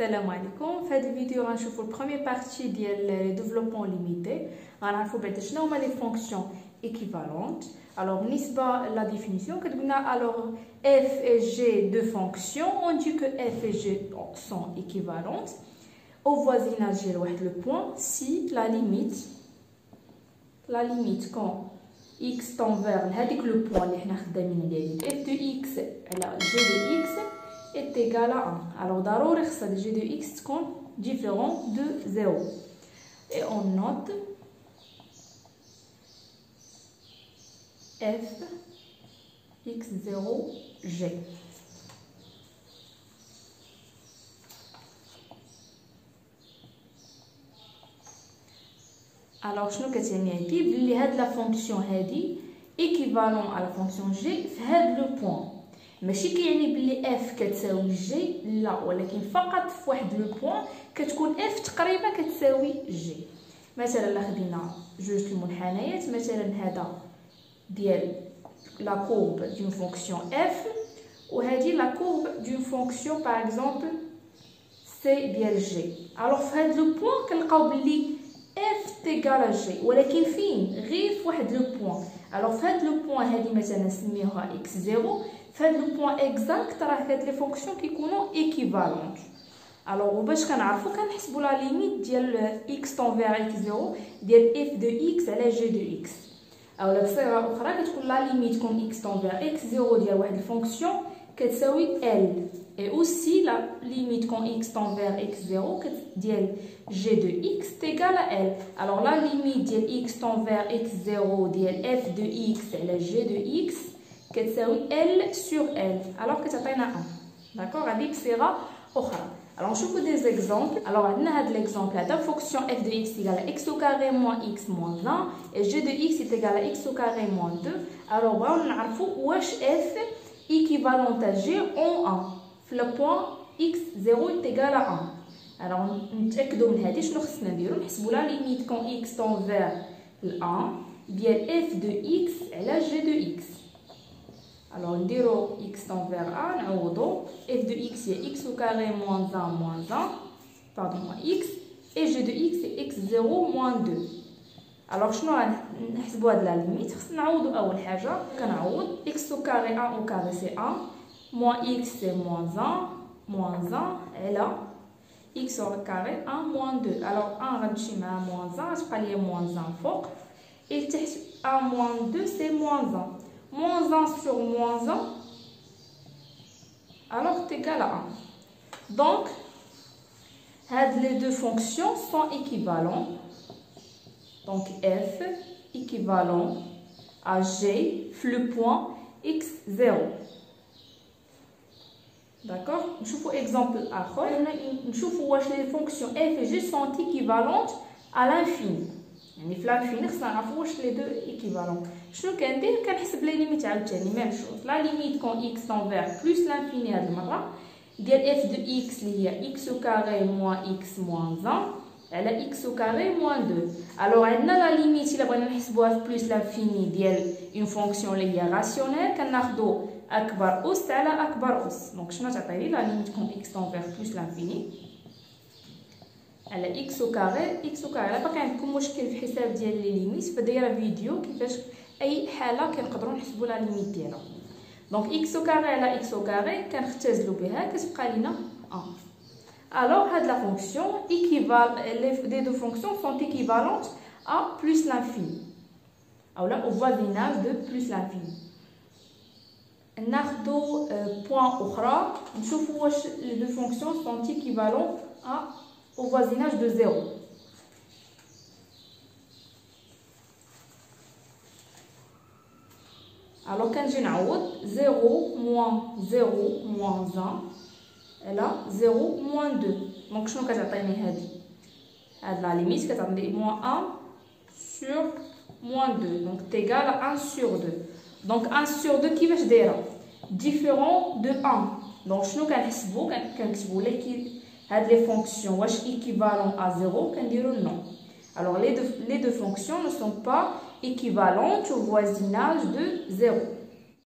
Salam alaikum. Dans cette vidéo, on va voir la première partie du développement limité. On va voir les fonctions équivalentes. Alors, la définition, alors f et g de fonctions, on dit que f et g sont équivalentes. Au voisinage, le point si la limite quand x tend vers le point f de x g de x est égal à 1. Alors, d'abord, le g de x est différent de 0. Et on note f x0 g. Alors, je vais vous dire que la fonction est équivalente à la fonction g في le point. ماشي كيعني بلي f كتساوي g لا ولكن فقط في واحد لو بوين كتكون f تقريبا كتساوي g. مثلا الا خدينا جوج المنحنيات مثلا هذا ديال لا كورب دون فونكسيون f وهذه لا كورب دون فونكسيون باغ اكزومبل سي ديال g. الوغ في هذا لو بوين كنلقاو بلي f تيغال g ولكن فين غير في واحد لو بوين. الوغ في هذا لو بوين هذه مثلا نسميوها x0. في هذا لو بوين اكزاكت راه هاد لي فونكسيون كيكونوا ايكيفالونت. الوغ باش كنعرفوا كنحسبوا لا ليميت ديال x طون فيغ x0 ديال f دو x على g دو x. اولا بصيغه اخرى كتكون لا ليميت كون x طون فيغ x0 ديال واحد الفونكسيون كتساوي l et aussi la limite quand x tend vers x0 ديال g de x égale à l. alors la limite ديال x tend vers x0 ديال f de x على g de x كتساوي l sur l alors كتعطينا 1. d'accord هذه بصيغه اخرى. alors نشوفوا des exemples. alors عندنا هذا l'exemple هذا fonction f de x égale à x au carré moins x moins 1 et g de x est égal à x au carré moins 2. alors بغاو نعرفوا واش f équivalente à g en 1 في le point x0 est égal à 1. alors نتاكدوا من هذه شنو خصنا نديرو نحسبوا لا ليميت quand x tend vers 1 ديال f de x على g de x. alors نديرو x tend vers 1 نعوضو f de x هي x au carré moins 1 pardon moins x et g de x c'est x0 moins 2. alors شنو غنحسبوا هاد لا ليميت خصنا نعوضو اول حاجه كنعوض x au carré 1 au carré c'est 1 moins x c'est moins 1 et là x au carré 1 moins 2. alors 1 غتمشي مع moins 1 غتبقى ليا moins 1 فوق et تحت 1 moins 2 c'est moins 1. moins 1 sur moins 1 alors c'est égal à 1. donc les deux fonctions sont équivalentes. donc f équivalent à g le point x0. d'accord نشوفوا exemple اخر نشوفوا واش les fonctions f et g sont équivalentes à l'infini. يعني في l'infini خصنا نعرفوا واش les deux équivalents. شنو كندير كنحسب لي ليميت عاوتاني ميم شوز لا ليميت كون x tend vers plus l'infini هاد المره ديال f de x اللي هي x au carré moins x moins 1 على x au carré moins 2. alors عندنا لا ليميت الا بغينا نحسبوها في plus l'infini ديال une fonction اللي هي راسيونيل كناخذوا اكبر اس على اكبر اس. دونك شنو تعطيني لا ليميت كون x tend vers plus l'infini على x au carré الا باقي عندكم مشكل في الحساب ديال لي ليميت فدايره فيديو كيفاش اي حاله كنقدروا نحسبوا لا ليميت ديالها. دونك x au carré على x au carré كنختزلوا بها كتبقى لينا 1. alors هاد la fonction les deux fonctions sont équivalentes à plus l'infini ou là au voisinage de plus l'infini. ناخذوا point اخرى نشوفوا واش les deux fonctions sont équivalentes au voisinage de 0. alors كنجي نعوض 0 moins 0 moins 1 et là 0 moins 2. donc شنو كتعطيني هاد لا ليميت كتعطيني moins 1 sur moins 2 donc égal à 1 sur 2. donc 1 sur 2 كيفاش دايره différent de 1. donc شنو كنحسبوا كنكتبوا هاد les fonctions واش équivalent à 0 كنديروا non. alors les deux fonctions ne sont pas équivalentes au voisinage de 0.